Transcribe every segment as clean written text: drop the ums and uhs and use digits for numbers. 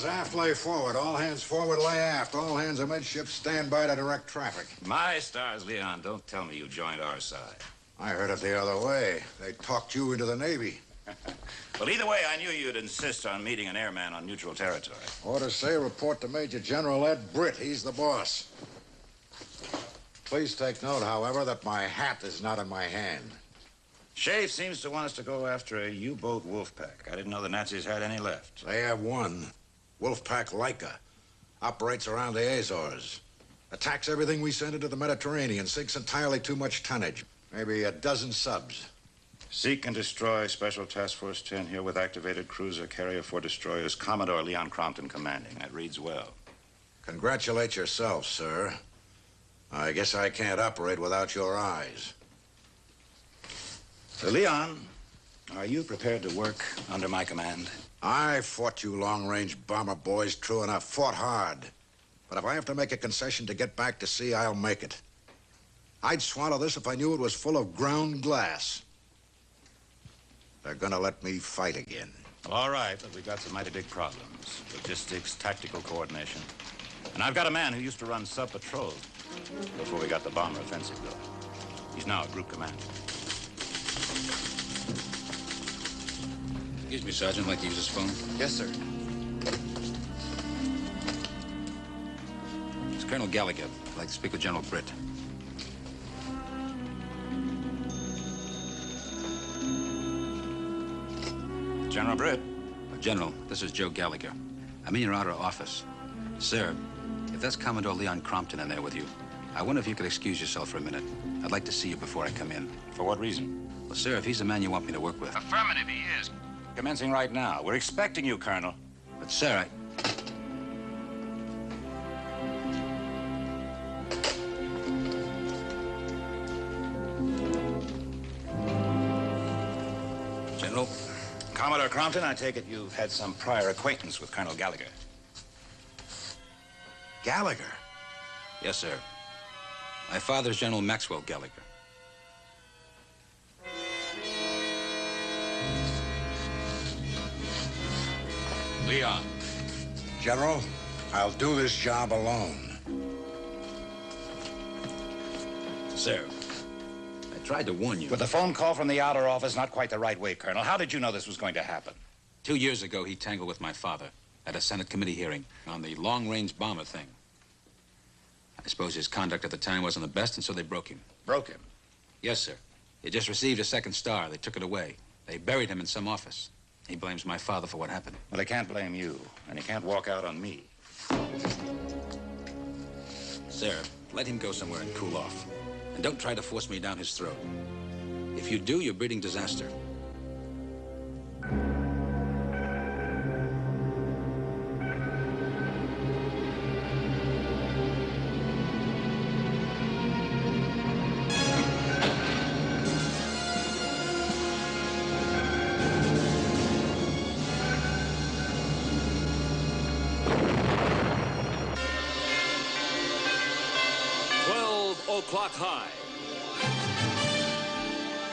Signals aft lay forward. All hands forward lay aft. All hands amidship stand by to direct traffic. My stars, Leon, don't tell me you joined our side. I heard it the other way. They talked you into the Navy. Well, either way, I knew you'd insist on meeting an airman on neutral territory. Orders say report to Major General Ed Britt. He's the boss. Please take note, however, that my hat is not in my hand. Schaeff seems to want us to go after a U-boat wolf pack. I didn't know the Nazis had any left. They have one. Wolfpack Laika. Operates around the Azores. Attacks everything we send into the Mediterranean. Sinks entirely too much tonnage. Maybe a dozen subs. Seek and destroy Special Task Force 10 here with activated cruiser carrier for destroyers. Commodore Leon Crompton commanding. That reads well. Congratulate yourself, sir. I guess I can't operate without your eyes. So, Leon, are you prepared to work under my command? I fought you long-range bomber boys true enough. Fought hard. But if I have to make a concession to get back to sea, I'll make it. I'd swallow this if I knew it was full of ground glass. They're gonna let me fight again. Well, all right, but we've got some mighty big problems. Logistics, tactical coordination. And I've got a man who used to run sub-patrols before we got the bomber offensive going. He's now a group commander. Excuse me, Sergeant. Like to use this phone? Yes, sir. It's Colonel Gallagher. I'd like to speak with General Britt. General Britt. General, this is Joe Gallagher. I'm in your outer office. Sir, if that's Commodore Leon Crompton in there with you, I wonder if you could excuse yourself for a minute. I'd like to see you before I come in. For what reason? Well, sir, if he's the man you want me to work with. Affirmative, he is. Commencing right now. We're expecting you, Colonel. But, sir, General. Commodore Crompton, I take it you've had some prior acquaintance with Colonel Gallagher. Gallagher? Yes, sir. My father's General Maxwell Gallagher. Leon. General, I'll do this job alone. Sir, I tried to warn you. With the phone call from the outer office, not quite the right way, Colonel. How did you know this was going to happen? 2 years ago, he tangled with my father at a Senate committee hearing on the long-range bomber thing. I suppose his conduct at the time wasn't the best, and so they broke him. Broke him? Yes, sir. He just received a second star. They took it away. They buried him in some office. He blames my father for what happened. Well, he can't blame you, and he can't walk out on me. Sir, let him go somewhere and cool off. And don't try to force me down his throat. If you do, you're breeding disaster. O'clock High,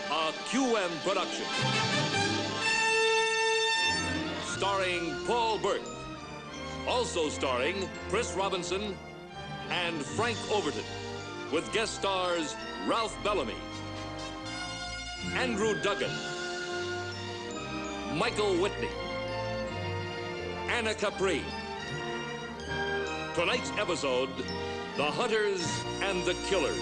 a QM production, starring Paul Burt, also starring Chris Robinson and Frank Overton, with guest stars Ralph Bellamy, Andrew Duggan, Michael Whitney, Anna Capri. Tonight's episode, The Hunters and the Killers.